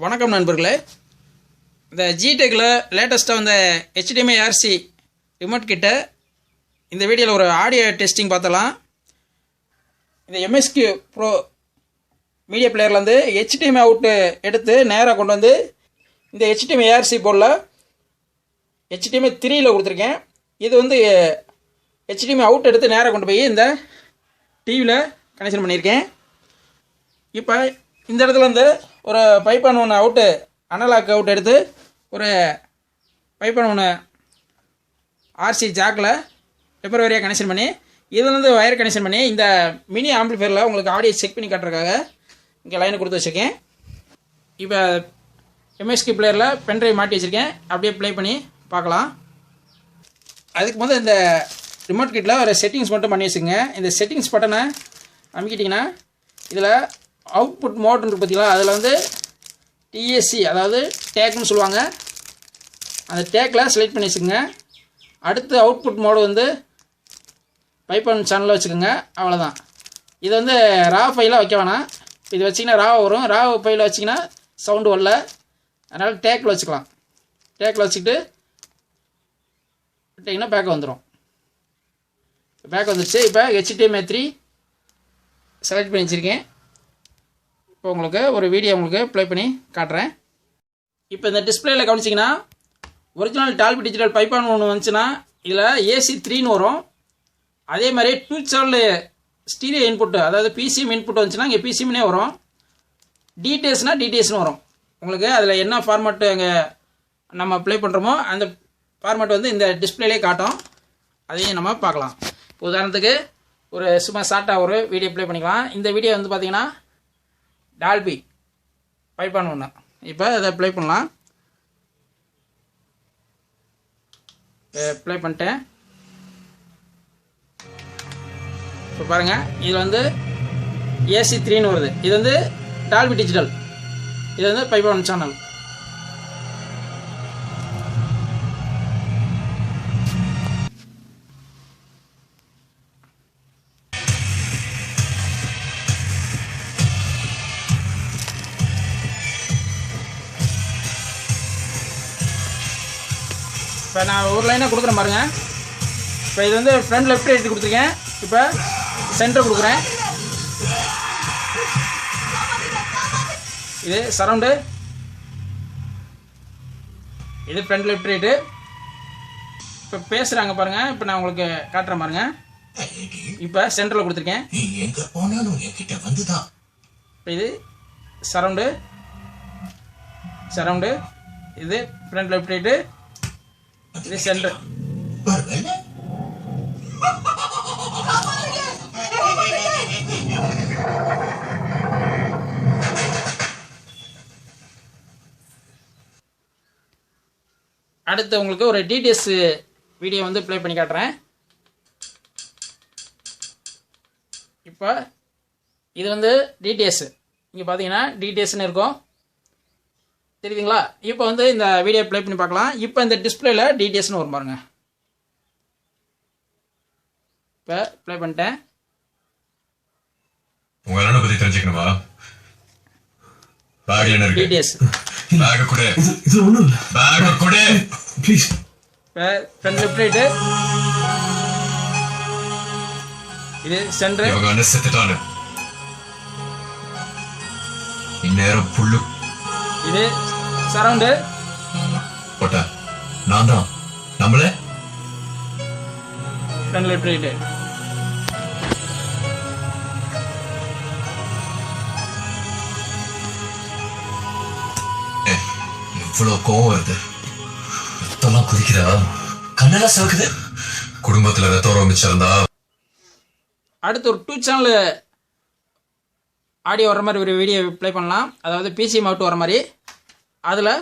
வணக்கம் நண்பர்களே. இந்த gtechல லேட்டஸ்ட்டாக வந்த HDMI RC ரிமோட் கிட்ட இந்த வீடியோவில் ஒரு ஆடியோ டெஸ்டிங் பார்த்தலாம். இந்த MSQ ப்ரோ மீடியா பிளேயர்லேருந்து HDMI அவுட்டு எடுத்து நேராக கொண்டு வந்து இந்த HDMI RC போர்டில் HDMI 3ல் கொடுத்துருக்கேன். இது வந்து HDMI அவுட் எடுத்து நேராக கொண்டு போய் இந்த டிவியில் கனெக்ஷன் பண்ணியிருக்கேன். இப்போ இந்த இடத்துல வந்து ஒரு பைப்பான் ஒன்று அவுட்டு அனலாக் அவுட் எடுத்து ஒரு பைப்பான் ஒன்று ஆர்சி ஜாக்கில் டெம்பரவரியாக கனெக்ஷன் பண்ணி இதுலேருந்து வயர் கனெக்ஷன் பண்ணி இந்த மினி ஆம்பிளிஃபையரில் உங்களுக்கு ஆடியோ செக் பண்ணி காட்டுறதுக்காக இங்கே லைனை கொடுத்து வச்சுருக்கேன். இப்போ MSQ பிளேயரில் பென்ட்ரைவ் மாட்டி வச்சுருக்கேன். அப்படியே ப்ளே பண்ணி பார்க்கலாம். அதுக்கு முதல்ல இந்த ரிமோட் கிட்டில் ஒரு செட்டிங்ஸ் மட்டும் பண்ணி வச்சுக்கோங்க. இந்த செட்டிங்ஸ் பட்டனை அமைக்கிட்டிங்கன்னா இதில் அவுட்புட் மோட்னு இருக்குது பார்த்தீங்களா, அதில் வந்து TSC அதாவது டேக்னு சொல்லுவாங்க. அந்த டேக்கில் செலக்ட் பண்ணி வச்சுக்கோங்க. அடுத்து அவுட்புட் மோடு வந்து பைப்பான் சேனலில் வச்சுக்கோங்க. அவ்வளோதான். இது வந்து ரா ஃபைலாக வைக்க வேணாம். இது வச்சிங்கன்னா ரா வரும். ரா ஃபைலில் வச்சிங்கன்னா சவுண்டு வரல. அதனால் டேக்கில் வச்சுக்கலாம். டேக்கில் வச்சுக்கிட்டு விட்டிங்கன்னா பேக் வந்துடும். பேக் வந்துடுச்சு. இப்போ HDMI 3 செலக்ட் பண்ணி வச்சுருக்கேன். இப்போ உங்களுக்கு ஒரு வீடியோ உங்களுக்கு ப்ளே பண்ணி காட்டுறேன். இப்போ இந்த டிஸ்பிளேயில் கவனிச்சிங்கன்னா ஒரிஜினல் டால்பி டிஜிட்டல் பைப்பான் ஒன்று வந்துச்சுன்னா இதில் AC 3ன்னு வரும். அதே மாதிரி 2 சேனல் ஸ்டீரியோ இன்புட்டு அதாவது PCM இன்புட் வந்துச்சுன்னா இங்கே PCMனே வரும். டிடிஎஸ்னால் டிடிஎஸ்னு வரும். உங்களுக்கு அதில் என்ன ஃபார்மேட்டு அங்கே நம்ம ப்ளே பண்ணுறோமோ அந்த ஃபார்மேட் வந்து இந்த டிஸ்பிளேலே காட்டும். அதையும் நம்ம பார்க்கலாம். உதாரணத்துக்கு ஒரு சும்மா ஷார்ட்டாக ஒரு வீடியோ ப்ளே பண்ணிக்கலாம். இந்த வீடியோ வந்து பார்த்திங்கன்னா டால்பி பைப்பான் ஒன்று. இப்போ அதை ப்ளே பண்ணலாம். ப்ளே பண்ணிட்டேன். இப்போ பாருங்கள், இதில் வந்து AC 3ன்னு வருது. இது வந்து டால்பி டிஜிட்டல். இது வந்து பைப்பான் சேனல். இப்போ நான் ஒரு லைனாக கொடுக்குறேன் பாருங்க. இப்போ இது வந்து ஃப்ரண்ட் லெஃப்ட் ரைட் கொடுத்துருக்கேன். இப்போ சென்டர் கொடுக்குறேன். இது சரவுண்டு. இது ஃப்ரண்ட் லெஃப்ட் ரைட்டு. இப்போ பேசுகிறாங்க பாருங்கள். இப்போ நான் உங்களுக்கு காட்டுறேன் பாருங்க. இப்போ சென்டரில் கொடுத்துருக்கேன். இப்போ இது சரவுண்டு சரவுண்டு. இது ஃப்ரண்ட் லெஃப்ட் ரைட்டு. இது சென்டர். அடுத்து உங்களுக்கு ஒரு டிடிஎஸ் வீடியோ வந்து ப்ளே பண்ணி காட்டுறேன். இப்போ இது வந்து டிடிஎஸ். இங்கே பார்த்தீங்கன்னா டிடிஎஸ்ன்னு இருக்கும். தெரியுதுங்களா? இப்போ வந்து இந்த வீடியோ ப்ளே பண்ணி பார்க்கலாம். இப்போ இந்த டிஸ்பிளேல டிடிஎஸ்னு வரும் பாருங்க. இப்போ ப்ளே பண்ணிட்டேன். உங்க அண்ணனை பத்தி தெரிஞ்சுக்கணுமா? பேக்ல என்ன இருக்கு? டிடிஎஸ். பேக் கொடு. இது ஒண்ணும் இல்ல. பேக் கொடு ப்ளீஸ். இப்போ ஃப்ரண்ட் லெஃப்ட் ரைட். இது சென்டர். இவங்க அண்ணன் செத்துட்டானு. இந்நேரம் புல்லு. இது சரவுண்டு. போட்ட நான் தான் நம்மளே ஃப்ரண்ட் லெஃப்ட் ரைட். இவ்வளவு கோவம் வருது. ரத்தம்லாம் குதிக்குதா? கண்ணெல்லாம் சிவக்குது. குடும்பத்துல ரத்தம் ஆரம்பிச்சிருந்தா. அடுத்து ஒரு 2 சேனல் ஆடியோ வர மாதிரி ஒரு வீடியோ ப்ளே பண்ணலாம். அதாவது PCM அவுட் வர மாதிரி. அதில்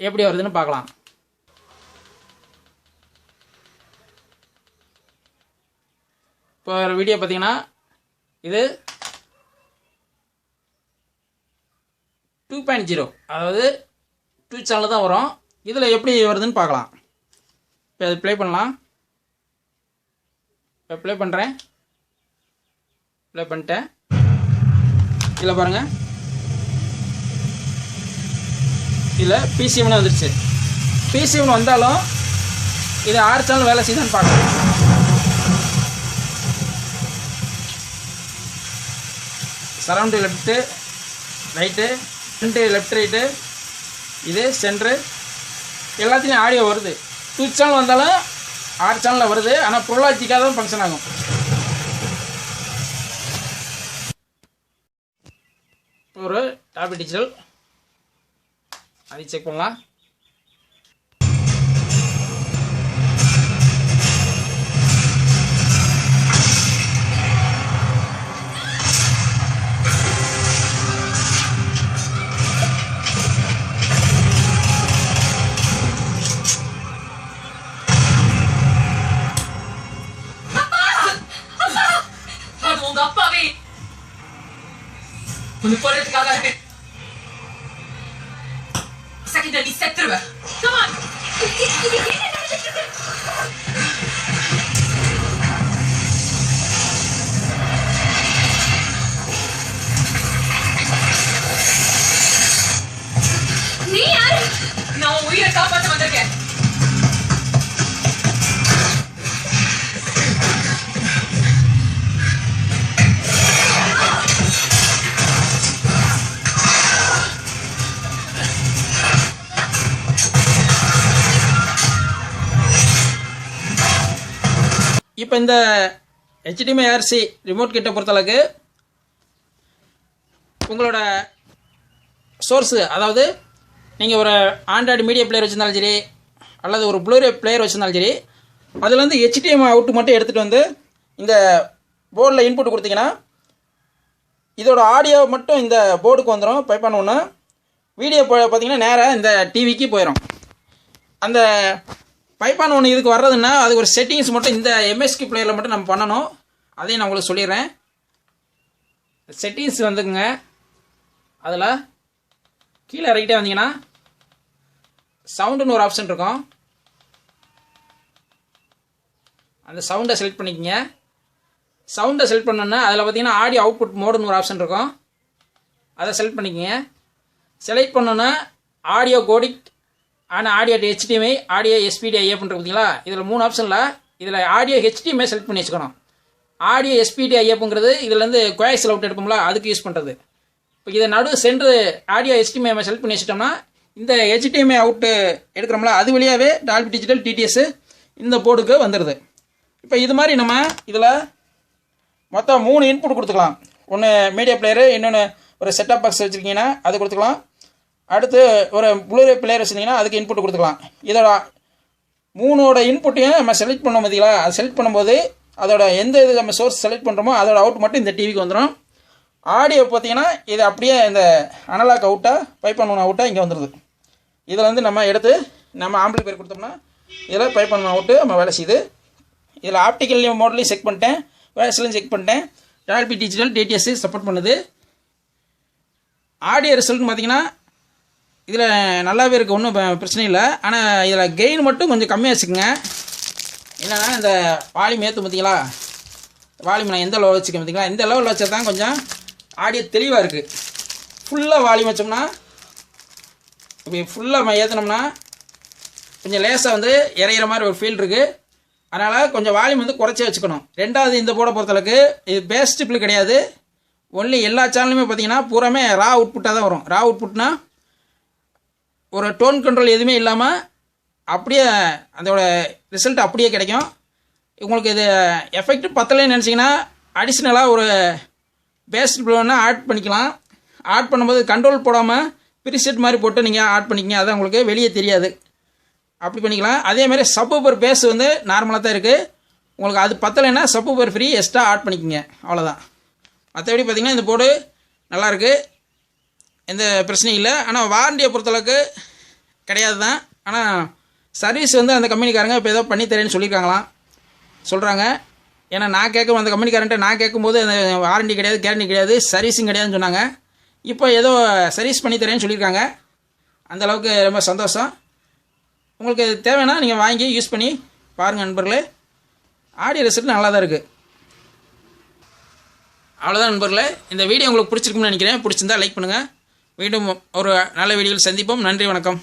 எப்படி வருதுன்னு பார்க்கலாம். இப்போ ஒரு வீடியோ பார்த்தீங்கன்னா இது 2.0 அதாவது 2 சேனல் தான் வரும். இதில் எப்படி வருதுன்னு பார்க்கலாம். இப்போ அது ப்ளே பண்ணலாம். இப்போ ப்ளே பண்ணுறேன். ப்ளே பண்ணிட்டேன். இதில் பாருங்கள் இதில் பிசிஎம்னு வந்துடுச்சு. பிசிஎம்னு வந்தாலும் இது 6 சேனல் வேலை செய்யுதான்னு பார்க்கலாம். Surround left right, front left right, இது சென்ட்ரு, எல்லாத்துலேயும் ஆடியோ வருது. 2 சேனல் வந்தாலும் 6 சேனலில் வருது. ஆனால் ப்ரோலாஜிக்காக தான் ஃபங்க்ஷன் ஆகும். ஒரு டாபி டிஜிட்டல் அதை செக் பண்ணலாம். Quando pode ficar da Sakit dari sector ba? Come on. நீ யார்? நான் உயிரை காப்பாற்ற வந்திருக்கேன். இப்போ இந்த HDMI RC ரிமோட் கிட்ட பொறுத்தளவுக்கு உங்களோட சோர்ஸு, அதாவது நீங்கள் ஒரு ஆண்ட்ராய்டு மீடியா பிளேயர் வச்சுருந்தாலும் சரி, அல்லது ஒரு ப்ளூரே பிளேயர் வச்சுருந்தாலும் சரி, அதுலேருந்து HDMI அவுட்டு மட்டும் எடுத்துகிட்டு வந்து இந்த போர்டில் இன்புட் கொடுத்தீங்கன்னா இதோட ஆடியோ மட்டும் இந்த போர்டுக்கு வந்துடும். பைப்பான ஒன்று வீடியோ பார்த்தீங்கன்னா நேராக இந்த டிவிக்கு போயிடும். அந்த பைப்பான ஒன்று இதுக்கு வர்றதுன்னா அது ஒரு செட்டிங்ஸ் மட்டும் இந்த எம்எஸ்கி பிளேயரில் மட்டும் நம்ம பண்ணணும். அதையும் நான் உங்களுக்கு சொல்லிடுறேன். செட்டிங்ஸ் வந்துக்குங்க, அதில் கீழே ரைட்டே வந்தீங்கன்னா சவுண்டுன்னு ஒரு ஆப்ஷன் இருக்கும். அந்த சவுண்டை செலக்ட் பண்ணிக்கோங்க. சவுண்டை செலக்ட் பண்ணோன்னா அதில் பார்த்தீங்கன்னா ஆடியோ அவுட்புட் மோடுன்னு ஒரு ஆப்ஷன் இருக்கும். அதை செலக்ட் பண்ணிக்கோங்க. செலக்ட் பண்ணோன்னா ஆடியோ கோடிக் ஆனால் ஆடியோ HDMI, ஆடியோ SPD ஐஏ பண்ணுறது பார்த்தீங்களா, இதில் 3 ஆப்ஷனில் இதில் ஆடியோ HDMI செலக்ட் பண்ணி வச்சுக்கணும். ஆடியோ SPD ஐஏப்புங்கிறது இதுலேருந்து கோயாக்சில் அவுட் எடுப்போம்ல, அதுக்கு யூஸ் பண்ணுறது. இப்போ இதை நடு சென்ட்ரு ஆடியோ HDMI செலக்ட் பண்ணி வச்சுட்டோம்னா இந்த HDMI அவுட்டு எடுக்கிறோம்ல, அது வழியாகவே டால்பி டிஜிட்டல் TTS இந்த போர்டுக்கு வந்துடுது. இப்போ இது மாதிரி நம்ம இதில் மொத்தம் 3 இன்புட் கொடுத்துக்கலாம். ஒன்று மீடியா பிளேயரு, இன்னொன்று ஒரு செட்டப் பாக்ஸ் வச்சுருக்கீங்கன்னா அது கொடுத்துக்கலாம். அடுத்து ஒரு ப்ளூரே பிளேயர் வச்சுருந்தீங்கன்னா அதுக்கு இன்புட் கொடுத்துக்கலாம். இதோட 3ஓட இன்புட்டையும் நம்ம செலக்ட் பண்ணோம் பார்த்தீங்களா, அது செலக்ட் பண்ணும்போது அதோட எந்த இது நம்ம சோர்ஸ் செலக்ட் பண்ணுறோமோ அதோட அவுட் மட்டும் இந்த டிவிக்கு வந்துடும். ஆடியோ பார்த்தீங்கன்னா இது அப்படியே இந்த அனலாக் அவுட்டாக பைப் ஒன்று அவுட்டாக இங்கே வந்துடுது. இதில் வந்து நம்ம எடுத்து நம்ம ஆம்பிளிஃபையர் கொடுத்தோம்னா இதில் பைப் ஒன்று அவுட்டு நம்ம வேலை செய்யுது. இதில் ஆப்டிக்கல் மோட்லேயும் செக் பண்ணிட்டேன், வேஸ்லையும் செக் பண்ணிட்டேன். டால்பி டிஜிட்டல் TTS சப்போர்ட் பண்ணுது. ஆடியோ ரிசல்ட்னு பார்த்தீங்கன்னா இதில் நல்லாவே இருக்குது, ஒன்றும் பிரச்சனை இல்லை. ஆனால் இதில் கெயின் மட்டும் கொஞ்சம் கம்மியாக வச்சுக்கோங்க. என்னென்னா இந்த வால்யூம் ஏற்றும் பார்த்தீங்களா, வால்யூம் நான் எந்த லெவல் வச்சுக்கேன் பார்த்தீங்களா, இந்த லெவலில் வச்சா தான் கொஞ்சம் ஆடியோ தெளிவாக இருக்குது. ஃபுல்லாக வால்யூம் வச்சோம்னா, இப்படி ஃபுல்லாக ஏற்றினோம்னா கொஞ்சம் லேசாக வந்து இறையிற மாதிரி ஒரு ஃபீல் இருக்குது. அதனால் கொஞ்சம் வால்யூம் வந்து குறைச்சே வச்சுக்கணும். ரெண்டாவது, இந்த போர்டை பொறுத்தளவுக்கு இது பேஸ் டிப்பிள் கிடையாது. ஒன்லி எல்லா சேனலுமே பார்த்தீங்கன்னா பூராமே ரா அவுட்புட்டாக தான் வரும். ரா அவுட்புட்னா ஒரு டோன் கண்ட்ரோல் எதுவுமே இல்லாமல் அப்படியே அதோட ரிசல்ட் அப்படியே கிடைக்கும். உங்களுக்கு இது எஃபெக்ட் பத்தலைன்னு நினச்சிங்கன்னா அடிஷ்னலாக ஒரு பேஸ் ப்ளோன்னா ஆட் பண்ணிக்கலாம். ஆட் பண்ணும்போது கண்ட்ரோல் போடாமல் ப்ரீசெட் மாதிரி போட்டு நீங்கள் ஆட் பண்ணிக்கிங்க, அது உங்களுக்கு வெளியே தெரியாது. அப்படி பண்ணிக்கலாம். அதேமாதிரி சப்வூஃபர் பேஸ் வந்து நார்மலாக தான் இருக்குது. உங்களுக்கு அது பத்தலைன்னா சப்வூஃபர் ஃப்ரீ எக்ஸ்ட்ரா ஆட் பண்ணிக்கோங்க, அவ்வளோதான். மற்றபடி பார்த்திங்கன்னா இந்த போர்டு நல்லாயிருக்கு, எந்த பிரச்சனையும் இல்லை. ஆனால் வாரண்டியை பொறுத்தளவுக்கு கிடையாது தான். ஆனால் சர்வீஸ் வந்து அந்த கம்பெனிக்காரங்க இப்போ ஏதோ பண்ணித்தரேன்னு சொல்கிறாங்க. ஏன்னா நான் கேட்கும் அந்த கம்பெனிக்காரன்ட்ட நான் கேட்கும்போது அந்த வாரண்டி கிடையாது, கேரண்டி கிடையாது, சர்வீஸும் கிடையாதுன்னு சொன்னாங்க. இப்போ ஏதோ சர்வீஸ் பண்ணித்தரேன்னு சொல்லியிருக்காங்க. அந்தளவுக்கு ரொம்ப சந்தோஷம். உங்களுக்கு தேவைன்னா நீங்கள் வாங்கி யூஸ் பண்ணி பாருங்கள் நண்பர்களே. ஆடியோ ரிசல்ட் நல்லா தான் இருக்குது. அவ்வளோதான் நண்பர்களே, இந்த வீடியோ உங்களுக்கு பிடிச்சிருக்குன்னு நினைக்கிறேன். பிடிச்சிருந்தா லைக் பண்ணுங்கள், மீண்டும் ஒரு நல்ல வீடியோவில் சந்திப்போம். நன்றி, வணக்கம்.